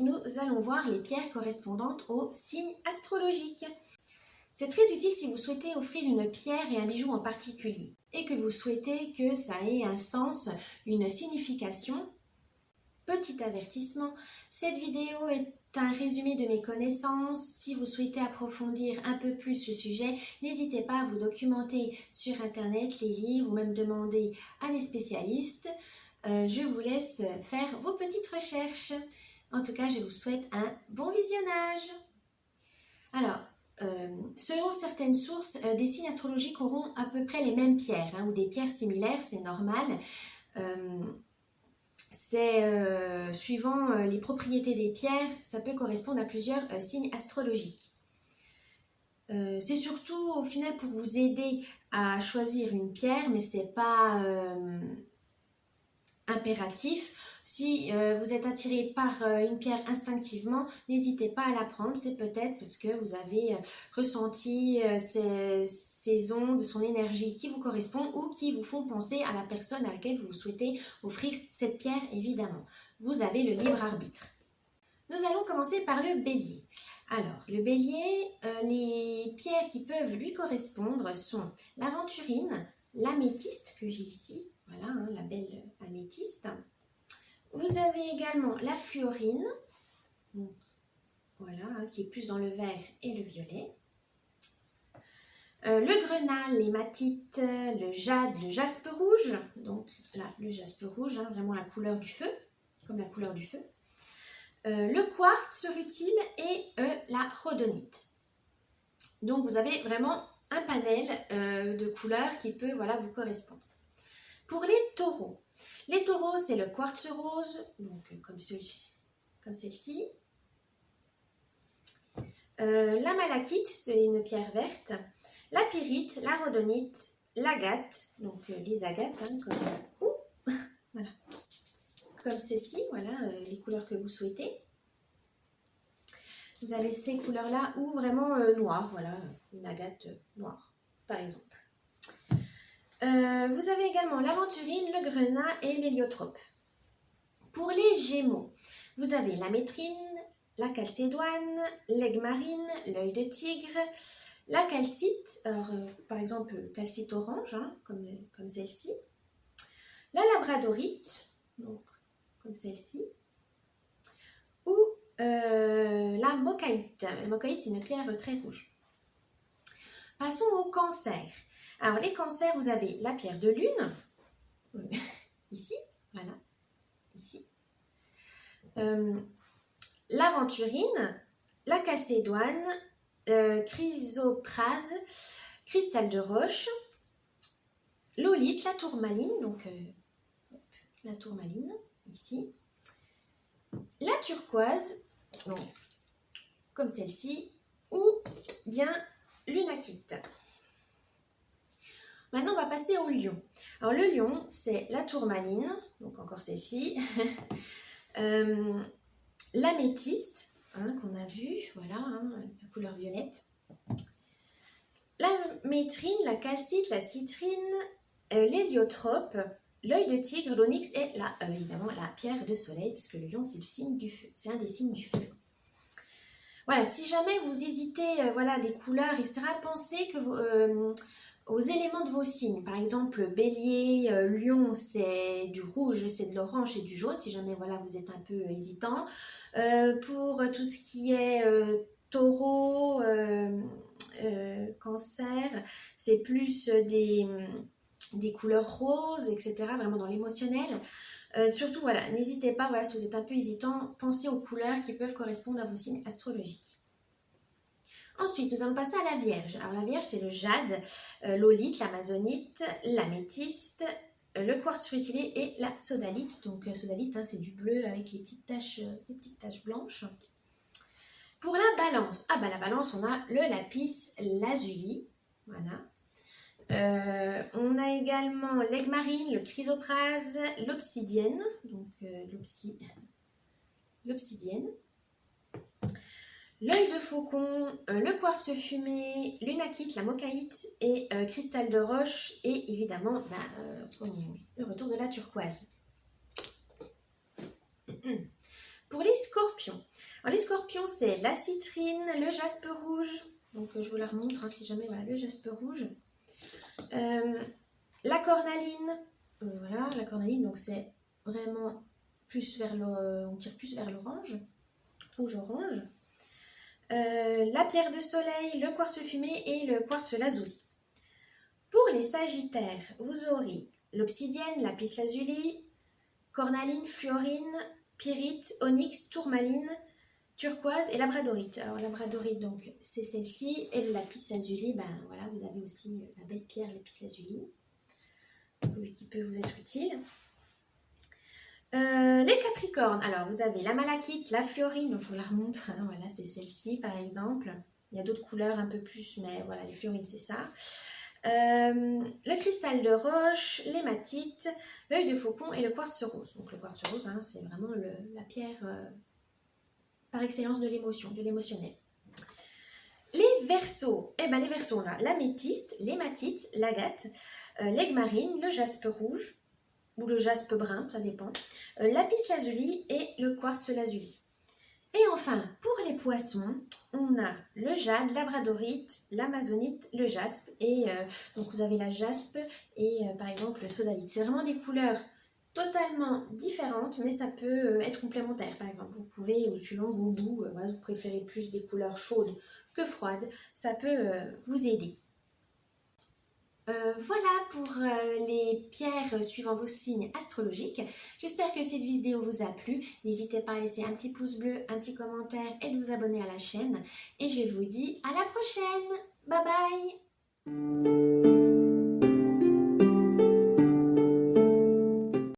nous allons voir les pierres correspondantes aux signes astrologiques. C'est très utile si vous souhaitez offrir une pierre et un bijou en particulier et que vous souhaitez que ça ait un sens, une signification. Petit avertissement, cette vidéo est un résumé de mes connaissances. Si vous souhaitez approfondir un peu plus le sujet, n'hésitez pas à vous documenter sur internet, les livres ou même demander à des spécialistes. Je vous laisse faire vos petites recherches. En tout cas, je vous souhaite un bon visionnage. Alors, selon certaines sources, des signes astrologiques auront à peu près les mêmes pierres ou des pierres similaires, c'est normal. Suivant les propriétés des pierres, ça peut correspondre à plusieurs signes astrologiques. C'est surtout au final pour vous aider à choisir une pierre, mais c'est pas impératif. Si vous êtes attiré par une pierre instinctivement, n'hésitez pas à la prendre. C'est peut-être parce que vous avez ressenti ces ondes, son énergie qui vous correspond ou qui vous font penser à la personne à laquelle vous souhaitez offrir cette pierre, évidemment. Vous avez le libre arbitre. Nous allons commencer par le bélier. Alors, le bélier, les pierres qui peuvent lui correspondre sont l'aventurine, l'améthyste que j'ai ici, voilà, la belle améthyste. Vous avez également la fluorine, donc, voilà, qui est plus dans le vert et le violet. Le grenat, l'hématite, le jade, le jaspe rouge, donc là, le jaspe rouge, vraiment la couleur du feu, comme la couleur du feu. Le quartz rutile et la rhodonite. Donc vous avez vraiment un panel de couleurs qui peut vous correspondre. Pour les taureaux, c'est le quartz rose, donc comme celle-ci. La malachite, c'est une pierre verte. La pyrite, la rhodonite, l'agate, donc les agates, voilà, comme ceci, voilà les couleurs que vous souhaitez. Vous avez ces couleurs-là ou vraiment noires, voilà, une agate noire, par exemple. Vous avez également l'aventurine, le grenat et l'héliotrope. Pour les gémeaux, vous avez la métrine, la calcédoine, l'aigle marine, l'œil de tigre, la calcite, alors, par exemple calcite orange, comme celle-ci, la labradorite, donc comme celle-ci, ou la mocaïte. La mocaïte, c'est une pierre très rouge. Passons au cancer. Alors, les cancers, vous avez la pierre de lune, ici, voilà, ici. L'aventurine, la calcédoine, chrysoprase, cristal de roche, l'olite, la tourmaline, donc la tourmaline, ici. La turquoise, donc, comme celle-ci, ou bien l'unakite. Maintenant, on va passer au lion. Alors, le lion, c'est la tourmaline, donc encore celle-ci, l'améthyste, qu'on a vu, voilà, la couleur violette, la métrine, la calcite, la citrine, l'héliotrope, l'œil de tigre, l'onyx et évidemment la pierre de soleil, parce que le lion, c'est le signe du feu, c'est un des signes du feu. Voilà, si jamais vous hésitez, des couleurs, etc., pensez que aux éléments de vos signes. Par exemple, bélier, lion, c'est du rouge, c'est de l'orange et du jaune, si jamais vous êtes un peu hésitant. Pour tout ce qui est taureau, cancer, c'est plus des couleurs roses, etc., vraiment dans l'émotionnel. Surtout, n'hésitez pas, si vous êtes un peu hésitant, pensez aux couleurs qui peuvent correspondre à vos signes astrologiques. Ensuite, nous allons passer à la Vierge. Alors, la Vierge, c'est le jade, l'olite, l'amazonite, l'améthyste, le quartz rutilé et la sodalite. Donc, sodalite, c'est du bleu avec les petites taches blanches. Pour la Balance, la Balance, on a le lapis lazuli, voilà. On a également l'aigle marine, le chrysoprase, l'obsidienne, donc l'obsidienne. L'œil de faucon, le quartz fumé, l'unakite, la mocaïte et cristal de roche et évidemment le retour de la turquoise. Pour les scorpions, Alors, les scorpions, c'est la citrine, le jaspe rouge. Donc, je vous la remontre hein, si jamais, voilà, le jaspe rouge. La cornaline, voilà, la cornaline, donc c'est vraiment plus vers on tire plus vers l'orange, rouge-orange. La pierre de soleil, le quartz fumé et le quartz lazuli. Pour les sagittaires, vous aurez l'obsidienne, lapis-lazuli, cornaline, fluorine, pyrite, onyx, tourmaline, turquoise et labradorite. Alors labradorite, donc c'est celle-ci, et le lapis-lazuli, ben voilà, vous avez aussi la belle pierre lapis-lazuli, qui peut vous être utile. Les capricornes, alors vous avez la malachite, la fluorine, donc je vous la remontre, hein, voilà, c'est celle-ci par exemple. Il y a d'autres couleurs un peu plus, mais voilà, les fluorines c'est ça. Le cristal de roche, l'hématite, l'œil de faucon et le quartz rose. Donc le quartz rose, hein, c'est vraiment la pierre par excellence de l'émotion, de l'émotionnel. Les Verseaux, eh ben les Verseaux, on a l'améthyste, l'hématite, l'agate, l'aigue-marine, le jaspe rouge, ou le jaspe brun, ça dépend, lapis-lazuli et le quartz lazuli. Et enfin, pour les poissons, on a le jade, labradorite, l'amazonite, le jaspe, et donc vous avez la jaspe et par exemple le sodalite. C'est vraiment des couleurs totalement différentes, mais ça peut être complémentaire. Par exemple, vous pouvez, ou selon vos goûts, voilà, vous préférez plus des couleurs chaudes que froides, ça peut vous aider. Voilà pour les pierres suivant vos signes astrologiques. J'espère que cette vidéo vous a plu. N'hésitez pas à laisser un petit pouce bleu, un petit commentaire et de vous abonner à la chaîne. Et je vous dis à la prochaine. Bye bye!